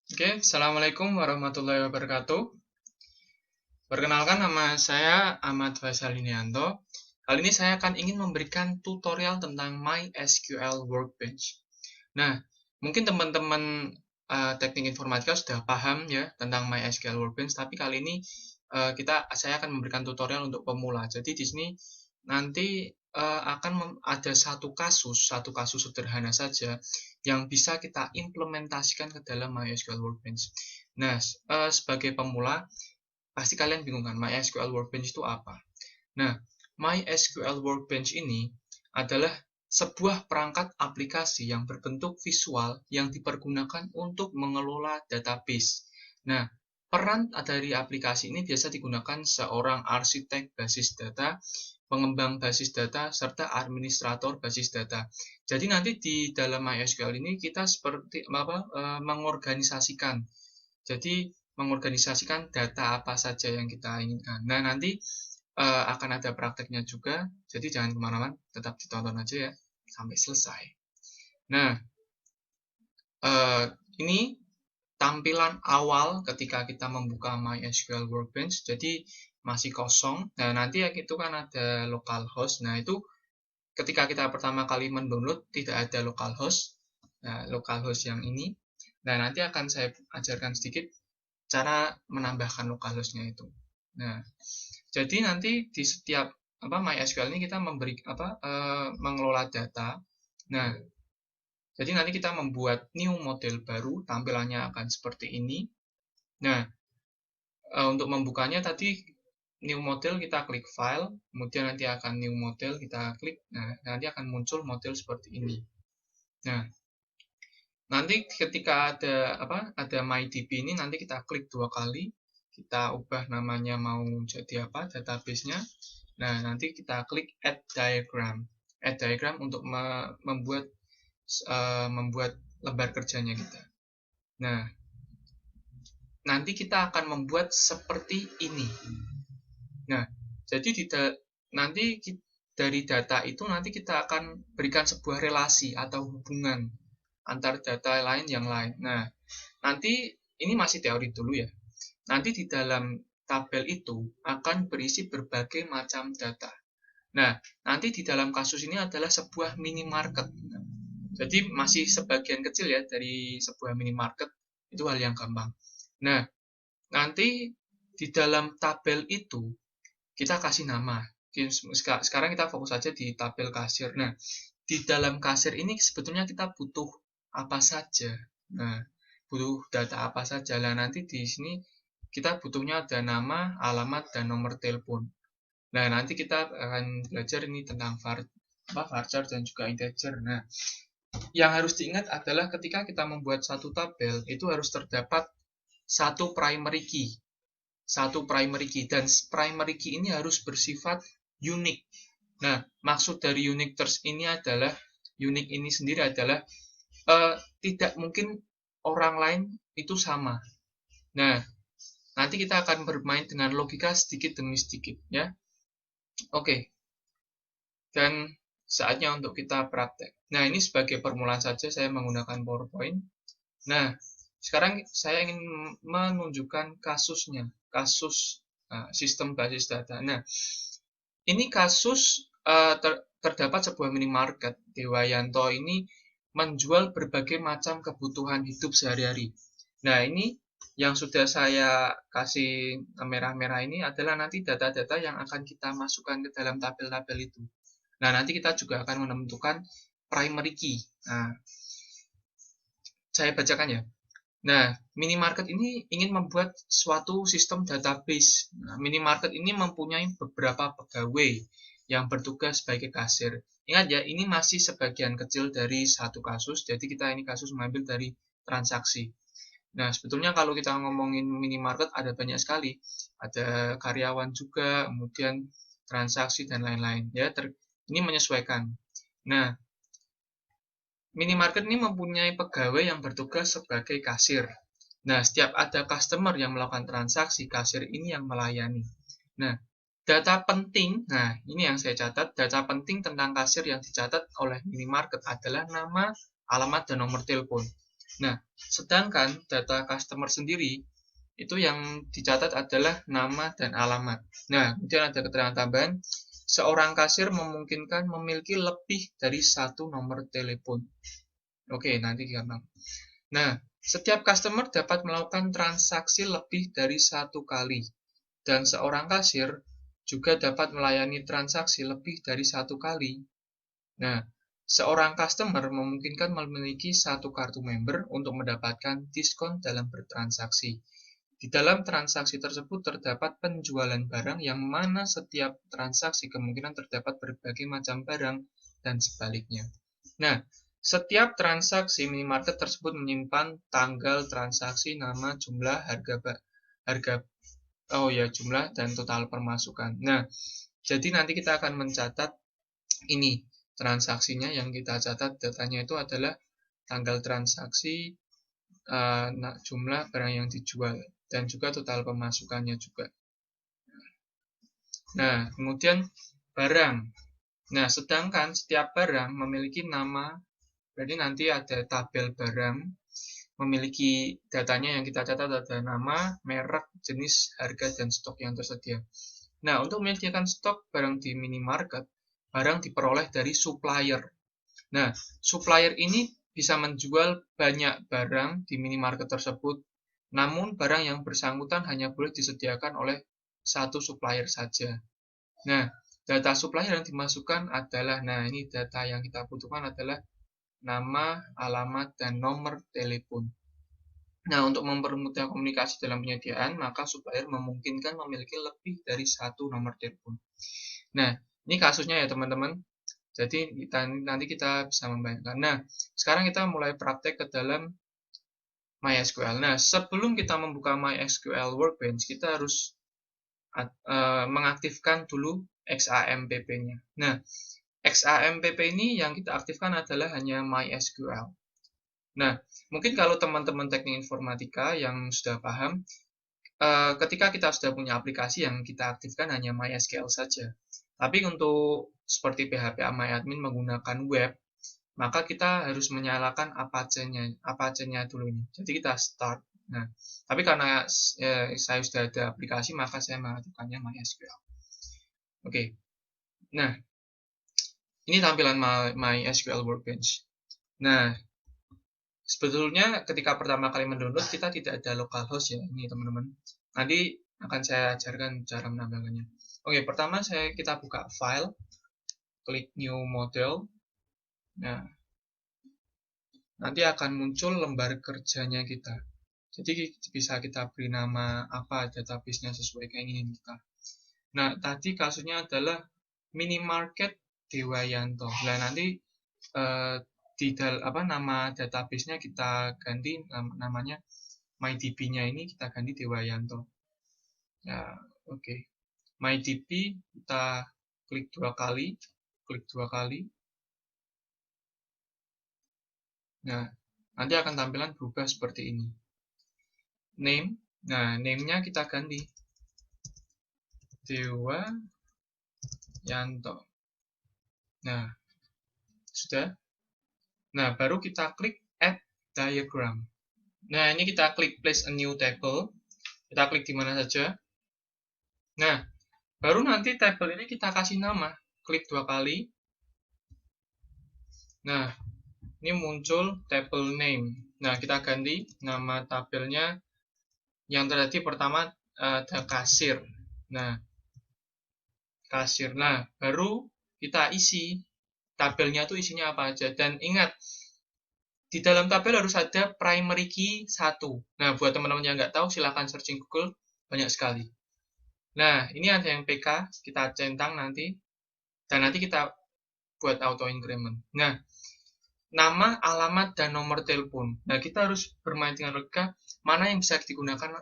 Oke, Assalamualaikum warahmatullahi wabarakatuh. Perkenalkan, nama saya Ahmad Faisal Inianto. Kali ini saya akan ingin memberikan tutorial tentang MySQL Workbench. Nah, mungkin teman-teman teknik informatika sudah paham ya tentang MySQL Workbench, tapi kali ini saya akan memberikan tutorial untuk pemula. Jadi di sini nanti akan ada satu kasus sederhana saja yang bisa kita implementasikan ke dalam MySQL Workbench. Nah, sebagai pemula, pasti kalian bingung kan, MySQL Workbench itu apa? Nah, MySQL Workbench ini adalah sebuah perangkat aplikasi yang berbentuk visual yang dipergunakan untuk mengelola database. Nah, peran dari aplikasi ini biasa digunakan seorang arsitek basis data, pengembang basis data, serta administrator basis data. Jadi nanti di dalam MySQL ini kita seperti mengorganisasikan. Jadi mengorganisasikan data apa saja yang kita inginkan. Nah, nanti akan ada prakteknya juga, jadi jangan kemana-mana, tetap ditonton aja ya, sampai selesai. Nah, uh, ini tampilan awal ketika kita membuka MySQL Workbench, jadi masih kosong. Nah, nanti ya itu kan ada localhost. Nah, itu ketika kita pertama kali mendownload, tidak ada localhost. Nah, localhost yang ini. Nah, nanti akan saya ajarkan sedikit cara menambahkan localhost-nya itu. Nah, jadi nanti di setiap MySQL ini kita mengelola data. Nah, jadi nanti kita membuat new model baru, tampilannya akan seperti ini. Nah, untuk membukanya tadi new model kita klik file, kemudian nanti akan new model kita klik, nah nanti akan muncul model seperti ini. Nah, nanti ketika ada MyDB ini nanti kita klik 2 kali, kita ubah namanya mau jadi apa database-nya. Nah, nanti kita klik add diagram. Add diagram untuk membuat lembar kerjanya kita. Nah, nanti kita akan membuat seperti ini. Nah, jadi nanti dari data itu nanti kita akan berikan sebuah relasi atau hubungan antar data lain yang lain. Nah, nanti ini masih teori dulu ya. Nanti di dalam tabel itu akan berisi berbagai macam data. Nah, nanti di dalam kasus ini adalah sebuah minimarket. Jadi masih sebagian kecil ya dari sebuah minimarket, itu hal yang gampang. Nah, nanti di dalam tabel itu kita kasih nama. Sekarang kita fokus saja di tabel kasir. Nah, di dalam kasir ini sebetulnya kita butuh apa saja. Nah, butuh data apa saja. Nah, nanti di sini kita butuhnya ada nama, alamat, dan nomor telepon. Nah, nanti kita akan belajar ini tentang varchar dan juga integer. Nah, yang harus diingat adalah ketika kita membuat satu tabel, itu harus terdapat satu primary key. Satu primary key. Dan primary key ini harus bersifat unik. Nah, maksud dari unique ini adalah, unik ini sendiri adalah tidak mungkin orang lain itu sama. Nah, nanti kita akan bermain dengan logika sedikit demi sedikit ya. Oke. Dan saatnya untuk kita praktek. Nah, ini sebagai permulaan saja saya menggunakan PowerPoint. Nah, sekarang saya ingin menunjukkan kasusnya, kasus sistem basis data. Nah, ini kasus terdapat sebuah minimarket. Dewayanto ini menjual berbagai macam kebutuhan hidup sehari-hari. Nah, ini yang sudah saya kasih merah-merah ini adalah nanti data-data yang akan kita masukkan ke dalam tabel-tabel itu. Nah, nanti kita juga akan menentukan primary key. Nah, saya bacakan ya. Nah, minimarket ini ingin membuat suatu sistem database. Nah, minimarket ini mempunyai beberapa pegawai yang bertugas sebagai kasir. Ingat ya, ini masih sebagian kecil dari satu kasus, jadi kita ini kasus mengambil dari transaksi. Nah, sebetulnya kalau kita ngomongin minimarket ada banyak sekali. Ada karyawan juga, kemudian transaksi dan lain-lain. Ya, ini menyesuaikan. Nah, minimarket ini mempunyai pegawai yang bertugas sebagai kasir. Nah, setiap ada customer yang melakukan transaksi, kasir ini yang melayani. Nah, data penting, nah ini yang saya catat, data penting tentang kasir yang dicatat oleh minimarket adalah nama, alamat, dan nomor telepon. Nah, sedangkan data customer sendiri itu yang dicatat adalah nama dan alamat. Nah, kemudian ada keterangan tambahan, seorang kasir memungkinkan memiliki lebih dari satu nomor telepon. Oke, nanti gampang. Nah, setiap customer dapat melakukan transaksi lebih dari satu kali, dan seorang kasir juga dapat melayani transaksi lebih dari satu kali. Nah, seorang customer memungkinkan memiliki satu kartu member untuk mendapatkan diskon dalam bertransaksi. Di dalam transaksi tersebut terdapat penjualan barang yang mana setiap transaksi kemungkinan terdapat berbagai macam barang dan sebaliknya. Nah, setiap transaksi minimarket tersebut menyimpan tanggal transaksi, nama, jumlah, jumlah dan total pemasukan. Nah, jadi nanti kita akan mencatat ini transaksinya, yang kita catat datanya itu adalah tanggal transaksi, jumlah barang yang dijual, dan juga total pemasukannya juga. Nah, kemudian barang. Nah, sedangkan setiap barang memiliki nama, berarti nanti ada tabel barang, memiliki datanya yang kita catat ada nama, merek, jenis, harga, dan stok yang tersedia. Nah, untuk menyediakan stok barang di minimarket, barang diperoleh dari supplier. Nah, supplier ini bisa menjual banyak barang di minimarket tersebut, namun barang yang bersangkutan hanya boleh disediakan oleh satu supplier saja. Nah, data supplier yang dimasukkan adalah, nah ini data yang kita butuhkan adalah nama, alamat, dan nomor telepon. Nah, untuk mempermudah komunikasi dalam penyediaan, maka supplier memungkinkan memiliki lebih dari satu nomor telepon. Nah, ini kasusnya ya teman-teman. Jadi nanti kita bisa membayangkan. Nah, sekarang kita mulai praktek ke dalam MySQL. Nah, sebelum kita membuka MySQL Workbench, kita harus mengaktifkan dulu XAMPP-nya. Nah, XAMPP ini yang kita aktifkan adalah hanya MySQL. Nah, mungkin kalau teman-teman teknik informatika yang sudah paham, ketika kita sudah punya aplikasi yang kita aktifkan hanya MySQL saja. Tapi untuk seperti PHP MyAdmin menggunakan web, maka kita harus menyalakan Apache-nya dulu ini. Jadi kita start. Nah, tapi karena saya sudah ada aplikasi, maka saya mengaktifkannya MySQL. Oke. Nah, ini tampilan MySQL Workbench. Nah, sebetulnya ketika pertama kali mendownload kita tidak ada localhost ya, ini teman-teman. Nanti akan saya ajarkan cara menambahkannya. Oke, pertama kita buka file, klik new model. Nah, nanti akan muncul lembar kerjanya kita. Jadi bisa kita beri nama apa database-nya sesuai keinginan kita. Nah, tadi kasusnya adalah minimarket Dewayanto. Nah, nanti nama database-nya kita ganti, namanya MyDB-nya ini kita ganti Dewayanto. Ya, oke. MyDB kita klik dua kali. Nah, nanti akan tampilan berubah seperti ini. Name, nah name-nya kita ganti Dewayanto. Nah, sudah. Nah, baru kita klik add diagram. Nah, ini kita klik place a new table. Kita klik di mana saja. Nah, baru nanti table ini kita kasih nama. Klik dua kali. Nah, ini muncul table name. Nah, kita ganti nama tabelnya. Yang terjadi pertama ada kasir. Nah, kasir. Nah, baru kita isi tabelnya itu isinya apa aja. Dan ingat, di dalam tabel harus ada primary key 1. Nah, buat teman-teman yang nggak tahu, silahkan searching Google, banyak sekali. Nah, ini ada yang PK, kita centang nanti, dan nanti kita buat auto increment. Nah, nama, alamat, dan nomor telepon. Nah, kita harus bermain dengan logika mana yang bisa digunakan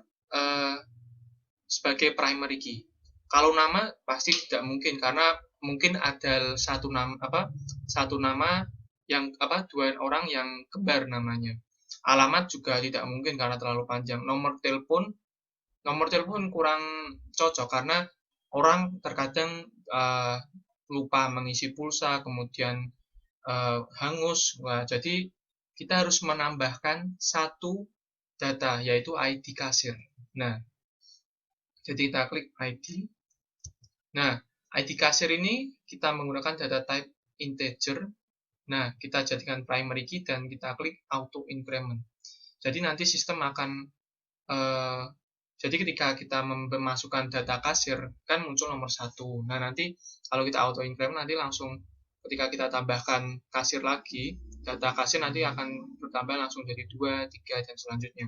sebagai primary key. Kalau nama pasti tidak mungkin, karena mungkin ada satu nama yang dua orang yang kembar namanya. Alamat juga tidak mungkin karena terlalu panjang. Nomor telepon kurang cocok karena orang terkadang lupa mengisi pulsa, kemudian hangus. Nah, jadi kita harus menambahkan satu data, yaitu ID kasir. Nah, jadi kita klik ID. Nah, ID kasir ini kita menggunakan data type integer. Nah, kita jadikan primary key dan kita klik auto increment. Jadi nanti sistem akan jadi ketika kita memasukkan data kasir, kan muncul nomor 1. Nah, nanti kalau kita auto increment, nanti langsung ketika kita tambahkan kasir lagi, data kasir nanti akan bertambah langsung jadi 2, 3, dan selanjutnya.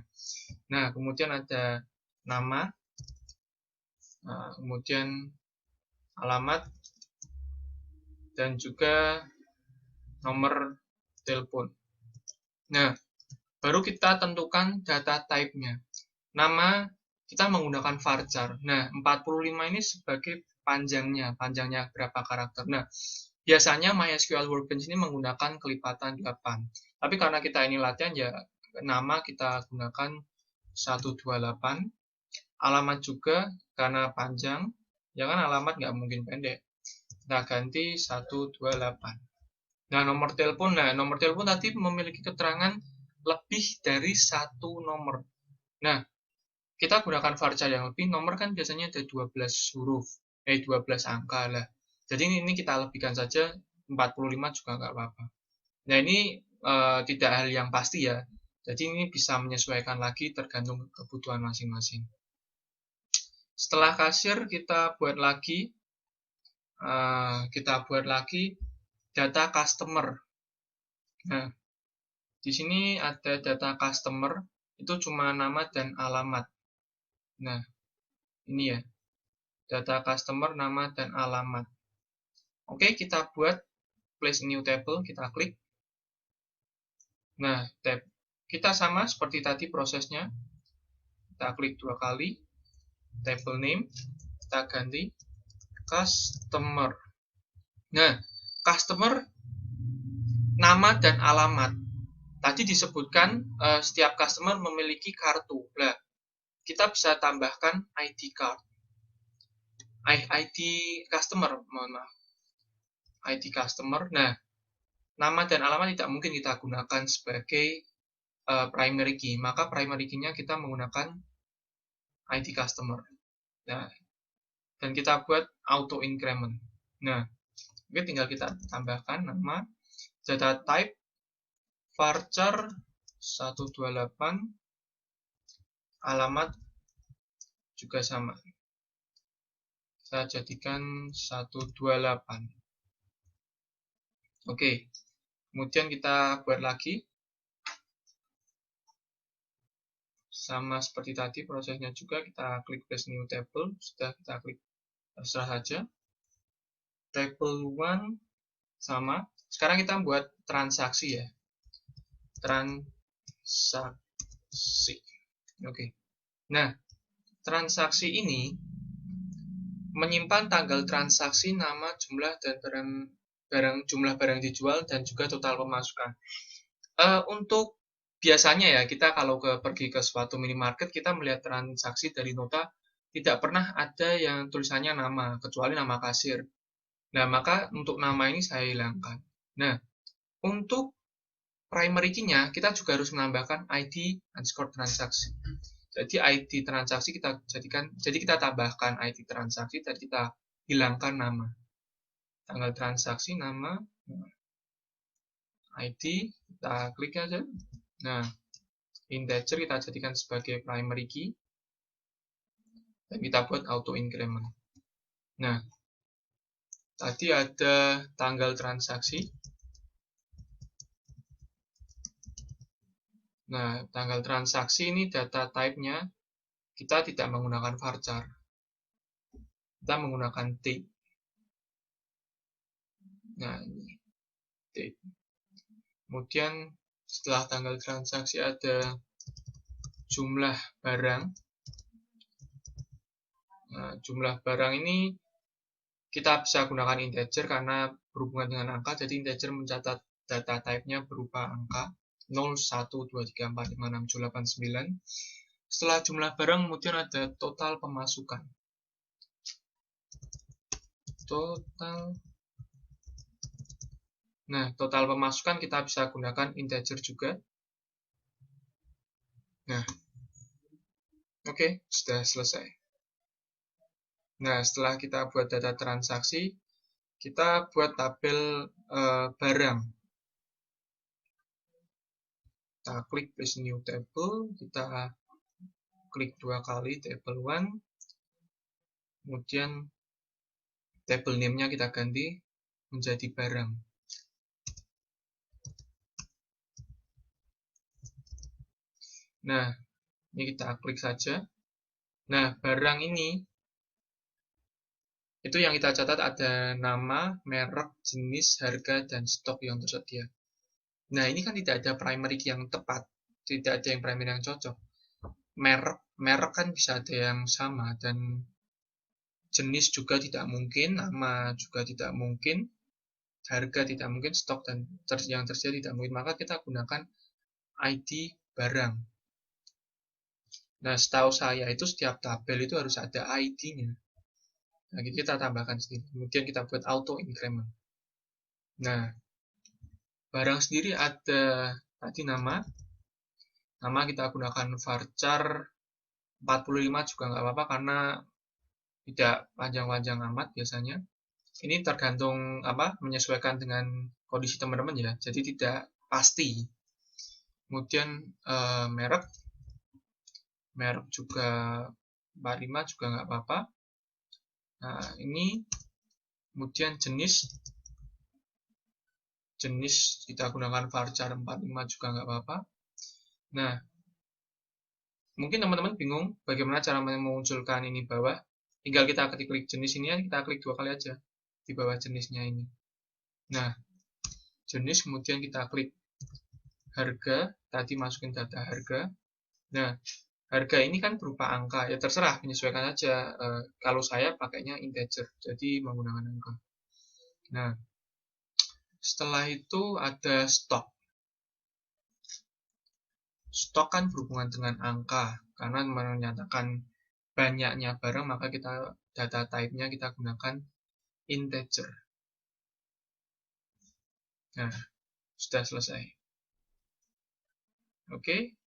Nah, kemudian ada nama, kemudian alamat, dan juga nomor telepon. Nah, baru kita tentukan data type-nya. Nama kita menggunakan varchar. Nah, 45 ini sebagai panjangnya berapa karakter. Nah, biasanya MySQL Workbench ini menggunakan kelipatan 8. Tapi karena kita ini latihan, ya nama kita gunakan 128. Alamat juga karena panjang, ya kan alamat nggak mungkin pendek. Kita ganti 128. Nah, nomor telepon tadi memiliki keterangan lebih dari satu nomor. Nah, kita gunakan varchar yang lebih, nomor kan biasanya ada 12 huruf, 12 angka lah. Jadi ini kita lebihkan saja, 45 juga nggak apa-apa. Nah, ini tidak hal yang pasti ya. Jadi ini bisa menyesuaikan lagi tergantung kebutuhan masing-masing. Setelah kasir, kita buat lagi data customer. Nah, di sini ada data customer, itu cuma nama dan alamat. Nah, ini ya, data customer, nama, dan alamat. Oke, kita buat place new table, kita klik. Nah, tab kita sama seperti tadi prosesnya. Kita klik 2 kali, table name, kita ganti customer. Nah, customer, nama, dan alamat. Tadi disebutkan setiap customer memiliki kartu. Nah, kita bisa tambahkan ID card. ID customer, mohon maaf. ID customer. Nah, nama dan alamat tidak mungkin kita gunakan sebagai primary key. Maka primary key-nya kita menggunakan ID customer. Nah, dan kita buat auto increment. Nah, oke, tinggal kita tambahkan nama, data type, varchar 128, alamat juga sama. Saya jadikan 128. Oke, kemudian kita buat lagi. Sama seperti tadi prosesnya juga, kita klik place new table, sudah kita klik terserah saja. Table 1 sama. Sekarang kita buat transaksi ya. Transaksi. Oke. Nah, transaksi ini menyimpan tanggal transaksi, nama, jumlah, dan jumlah barang dijual, dan juga total pemasukan. Untuk biasanya ya, kita kalau pergi ke suatu minimarket, kita melihat transaksi dari nota, tidak pernah ada yang tulisannya nama, kecuali nama kasir. Nah, maka untuk nama ini saya hilangkan. Nah, untuk primary key-nya, kita juga harus menambahkan ID underscore transaksi. Jadi ID transaksi kita jadikan, jadi kita tambahkan ID transaksi, dan kita hilangkan nama. Tanggal transaksi, nama, ID, kita klik aja. Nah, integer kita jadikan sebagai primary key, dan kita buat auto increment. Nah, tadi ada tanggal transaksi. Nah, tanggal transaksi ini data type-nya kita tidak menggunakan varchar. Kita menggunakan date. Nah, ini date. Kemudian setelah tanggal transaksi ada jumlah barang. Nah, jumlah barang ini kita bisa gunakan integer karena berhubungan dengan angka, jadi integer mencatat data type-nya berupa angka 0, 1, 2, 3, 4, 5, 6, 7, 8, 9. Setelah jumlah barang, kemudian ada total pemasukan. Total Nah, total pemasukan kita bisa gunakan integer juga. Nah, oke, sudah selesai. Nah, setelah kita buat data transaksi, kita buat tabel barang. Kita klik Paste New Table, kita klik 2 kali Table 1, kemudian table name-nya kita ganti menjadi barang. Nah, ini kita klik saja. Nah, barang ini, itu yang kita catat ada nama, merek, jenis, harga, dan stok yang tersedia. Nah, ini kan tidak ada primary key yang tepat. Tidak ada yang primary yang cocok. Merek kan bisa ada yang sama, dan jenis juga tidak mungkin, nama juga tidak mungkin, harga tidak mungkin, stok dan yang tersedia tidak mungkin. Maka kita gunakan ID barang. Nah, setahu saya itu setiap tabel itu harus ada ID-nya. Nah, kita tambahkan sendiri. Kemudian kita buat auto increment. Nah, barang sendiri ada tadi nama. Nama kita gunakan varchar 45 juga nggak apa-apa karena tidak panjang-panjang amat biasanya. Ini tergantung menyesuaikan dengan kondisi teman-teman ya. Jadi tidak pasti. Kemudian merek juga 45 juga nggak apa-apa. Nah, ini kemudian jenis kita gunakan varchar 45 juga nggak apa-apa. Nah, mungkin teman-teman bingung bagaimana cara memunculkan ini bawah. Tinggal kita klik jenis ini, kita klik 2 kali aja di bawah jenisnya ini. Nah, jenis kemudian kita klik harga, tadi masukin data harga. Nah, harga ini kan berupa angka, ya terserah menyesuaikan aja. Kalau saya pakainya integer, jadi menggunakan angka. Nah, setelah itu ada stok. Stok kan berhubungan dengan angka, karena menyatakan banyaknya barang, maka kita data type-nya kita gunakan integer. Nah, sudah selesai. Oke,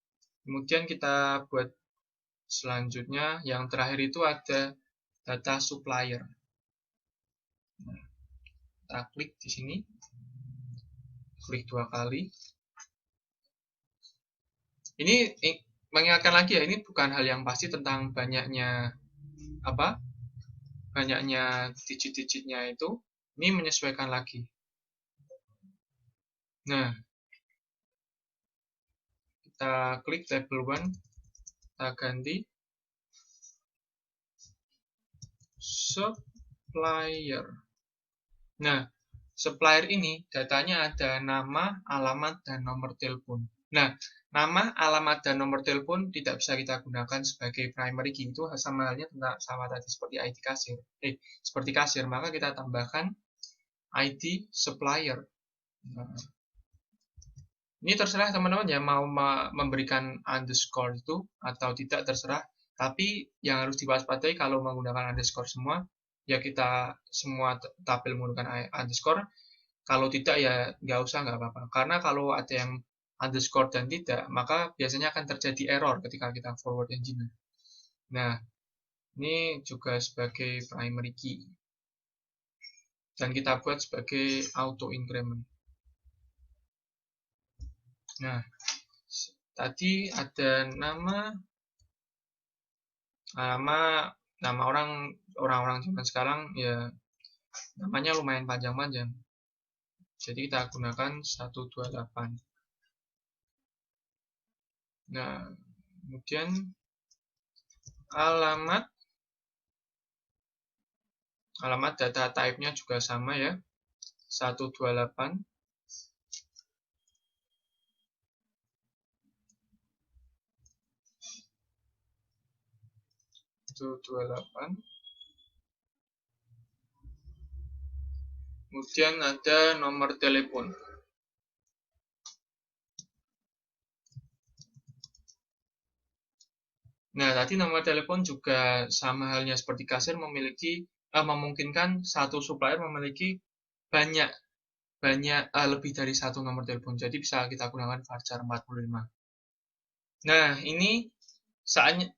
kemudian kita buat selanjutnya, yang terakhir itu ada data supplier. Nah, kita klik di sini, klik 2 kali. Ini mengingatkan lagi ya, ini bukan hal yang pasti tentang banyaknya digit-digitnya itu. Ini menyesuaikan lagi. Nah, kita klik table 1, kita ganti supplier. Nah, supplier ini datanya ada nama, alamat, dan nomor telepon. Nah, nama, alamat, dan nomor telepon tidak bisa kita gunakan sebagai primary key. Itu sama halnya sama tadi seperti ID kasir. Seperti kasir, maka kita tambahkan ID supplier. Nah, ini terserah teman-teman ya, mau memberikan underscore itu atau tidak terserah. Tapi yang harus diwaspadai kalau menggunakan underscore semua, ya kita semua tabel menggunakan underscore. Kalau tidak ya nggak usah, nggak apa-apa. Karena kalau ada yang underscore dan tidak, maka biasanya akan terjadi error ketika kita forward engine. Nah, ini juga sebagai primary key. Dan kita buat sebagai auto increment. Nah, tadi ada nama orang-orang zaman sekarang ya, namanya lumayan panjang-panjang. Jadi kita gunakan 128. Nah, kemudian alamat data type-nya juga sama ya, 128. Kemudian ada nomor telepon. Nah, tadi nomor telepon juga sama halnya seperti kasir, memungkinkan satu supplier memiliki banyak lebih dari satu nomor telepon. Jadi bisa kita gunakan varchar 45. Nah, ini saatnya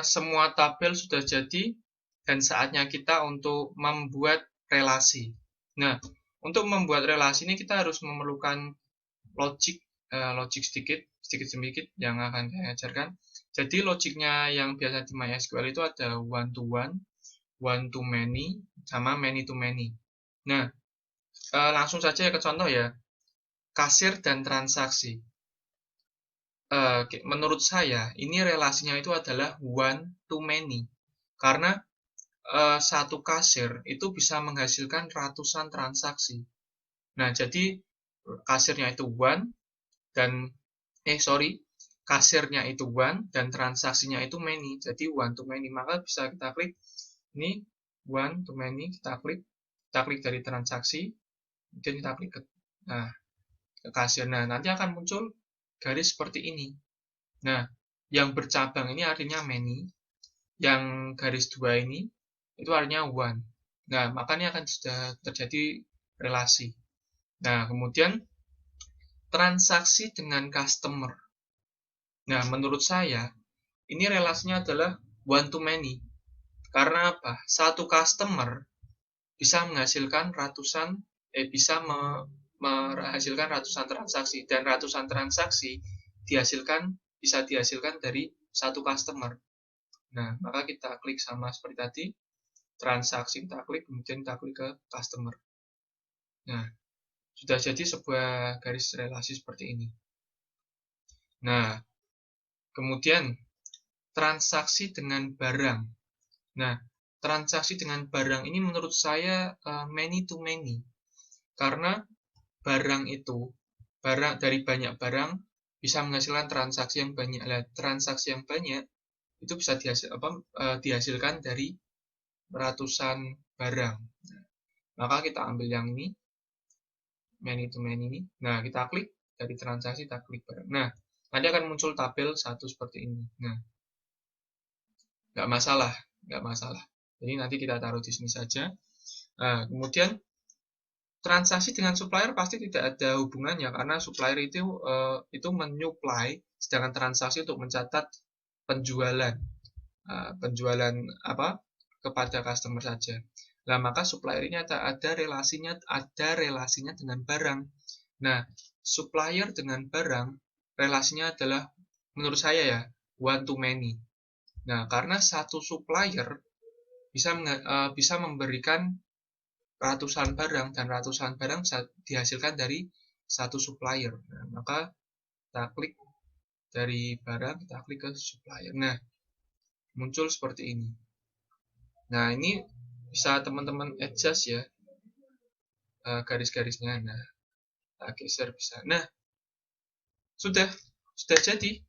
semua tabel sudah jadi dan saatnya kita untuk membuat relasi. Nah, untuk membuat relasi ini kita harus memerlukan logic sedikit yang akan saya ajarkan. Jadi logiknya yang biasa di MySQL itu ada one to one, one to many, sama many to many. Nah, langsung saja ke contoh ya, kasir dan transaksi. Menurut saya ini relasinya itu adalah one to many, karena satu kasir itu bisa menghasilkan ratusan transaksi. Nah, jadi kasirnya itu one dan kasirnya itu one dan transaksinya itu many, jadi one to many. Maka bisa kita klik ini one to many, kita klik dari transaksi, kemudian kita klik ke kasir. Nah, nanti akan muncul garis seperti ini. Nah, yang bercabang ini artinya many, yang garis 2 ini itu artinya one. Nah, makanya akan sudah terjadi relasi. Nah, kemudian transaksi dengan customer. Nah, menurut saya ini relasinya adalah one to many. Karena apa? Satu customer bisa menghasilkan menghasilkan ratusan transaksi, dan ratusan transaksi bisa dihasilkan dari satu customer. Nah, maka kita klik sama seperti tadi, transaksi kita klik, kemudian kita klik ke customer. Nah, sudah jadi sebuah garis relasi seperti ini. Nah, kemudian transaksi dengan barang. Nah, transaksi dengan barang ini menurut saya many to many. Karena barang dari banyak barang bisa menghasilkan transaksi yang banyak. Transaksi yang banyak itu bisa dihasilkan dari ratusan barang. Nah, maka kita ambil yang ini, many to many ini. Nah, kita klik dari transaksi, kita klik barang. Nah, nanti akan muncul tabel satu seperti ini. Nah, nggak masalah. Jadi nanti kita taruh di sini saja. Nah, kemudian transaksi dengan supplier pasti tidak ada hubungannya, karena supplier itu menyuplai, sedangkan transaksi untuk mencatat penjualan kepada customer saja. Nah, maka supplier ini ada relasinya dengan barang. Nah, supplier dengan barang relasinya adalah menurut saya ya one to many. Nah, karena satu supplier bisa memberikan ratusan barang, dan ratusan barang dihasilkan dari satu supplier. Nah, maka kita klik dari barang, kita klik ke supplier. Nah, muncul seperti ini. Nah, ini bisa teman-teman adjust ya garis-garisnya. Nah, kita geser bisa. Nah, sudah jadi.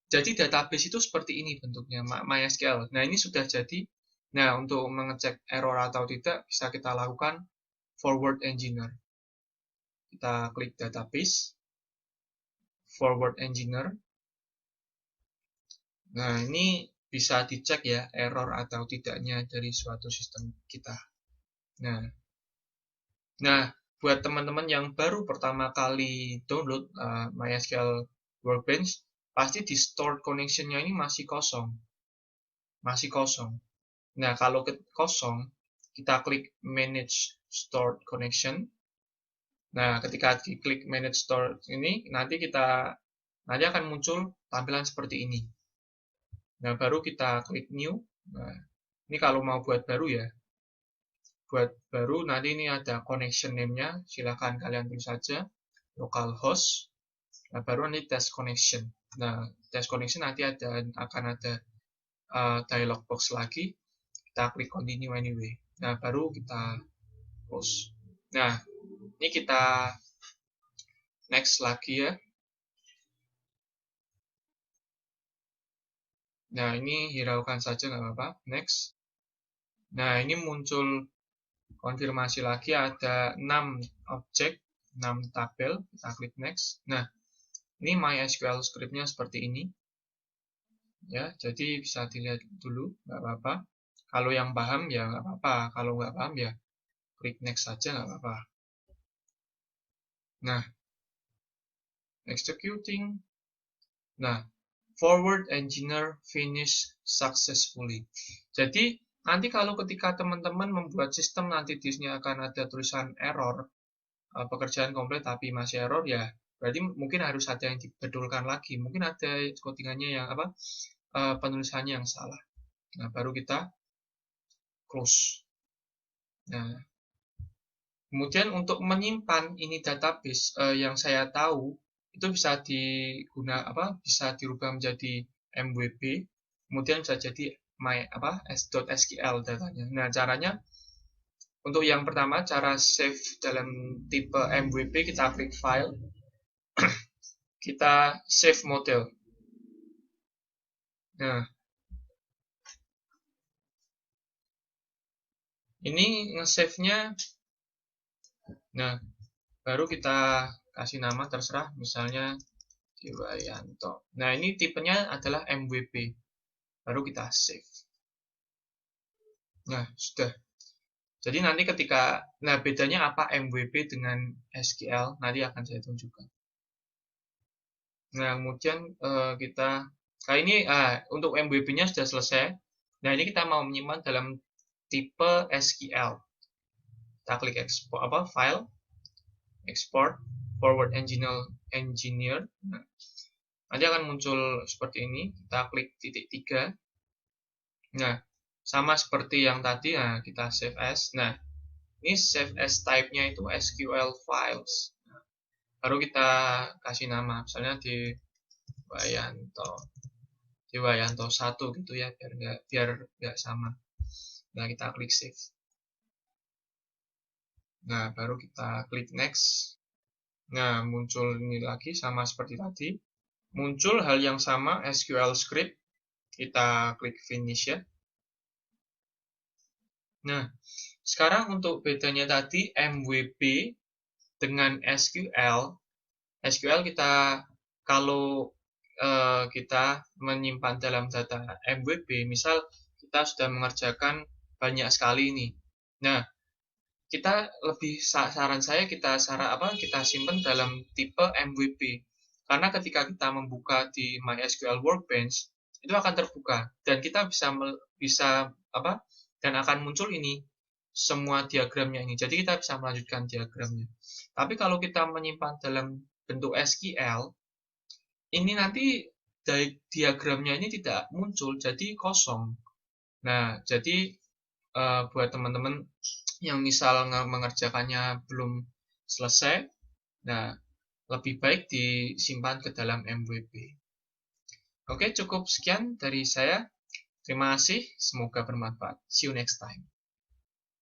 Jadi database itu seperti ini bentuknya, MySQL. Nah, ini sudah jadi. Nah, untuk mengecek error atau tidak, bisa kita lakukan forward engineer. Kita klik database, forward engineer. Nah, ini bisa dicek ya, error atau tidaknya dari suatu sistem kita. Nah, buat teman-teman yang baru pertama kali download MySQL Workbench, pasti di stored connection-nya ini masih kosong. Nah, kalau kosong, kita klik Manage Stored Connection. Nah, ketika diklik Manage Stored ini, nanti akan muncul tampilan seperti ini. Nah, baru kita klik New. Nah, ini kalau mau buat baru ya. Buat baru, nanti ini ada connection name-nya. Silahkan kalian tulis saja. Localhost. Nah, baru nanti test connection. Nah, test connection nanti akan ada dialog box lagi. Kita klik continue anyway. Nah, baru kita close. Nah, ini kita next lagi ya. Nah, ini hiraukan saja nggak apa-apa. Next. Nah, ini muncul konfirmasi lagi, ada 6 objek, 6 tabel. Kita klik next. Nah, ini MySQL script-nya seperti ini. Ya, jadi bisa dilihat dulu, nggak apa-apa. Kalau yang paham ya nggak apa-apa. Kalau nggak paham ya klik next saja nggak apa-apa. Nah, executing. Nah, forward engineer finish successfully. Jadi nanti kalau ketika teman-teman membuat sistem nanti di sini akan ada tulisan error, pekerjaan komplit tapi masih error, ya berarti mungkin harus ada yang dibetulkan lagi, mungkin ada codingannya yang penulisannya yang salah. Nah, baru kita close. Nah, kemudian untuk menyimpan ini database yang saya tahu itu bisa bisa dirubah menjadi MWP, kemudian bisa jadi s.sql datanya. Nah, caranya untuk yang pertama, cara save dalam tipe MWP, kita klik file, kita save model. Nah, ini nge-save-nya. Nah, baru kita kasih nama terserah, misalnya Dewayanto. Nah, ini tipenya adalah MWP. Baru kita save. Nah, sudah. Jadi nanti bedanya apa MWP dengan SQL, nanti akan saya tunjukkan. Nah, kemudian ini untuk MWP-nya sudah selesai. Nah, ini kita mau menyimpan dalam tipe SQL. Kita klik file, export, forward engineer. Nah, nanti akan muncul seperti ini. Kita klik titik 3. Nah, sama seperti yang tadi, kita save as. Nah, ini save as type-nya itu SQL files. Nah, baru kita kasih nama, misalnya Dewayanto 1 gitu ya, biar nggak sama. Nah, kita klik save. Nah, baru kita klik next. Nah, muncul ini lagi sama seperti tadi. Muncul hal yang sama, SQL script. Kita klik finish ya. Nah, sekarang untuk bedanya tadi MWP dengan SQL. SQL kalau kita menyimpan dalam data MWP, misal kita sudah mengerjakan banyak sekali ini. Nah, saran saya kita simpan dalam tipe MVP. Karena ketika kita membuka di MySQL Workbench, itu akan terbuka dan kita dan akan muncul ini semua diagramnya ini. Jadi kita bisa melanjutkan diagramnya. Tapi kalau kita menyimpan dalam bentuk SQL, ini nanti diagramnya ini tidak muncul, jadi kosong. Nah, jadi buat teman-teman yang misal mengerjakannya belum selesai, nah lebih baik disimpan ke dalam MWP. Oke, cukup sekian dari saya. Terima kasih, semoga bermanfaat. See you next time.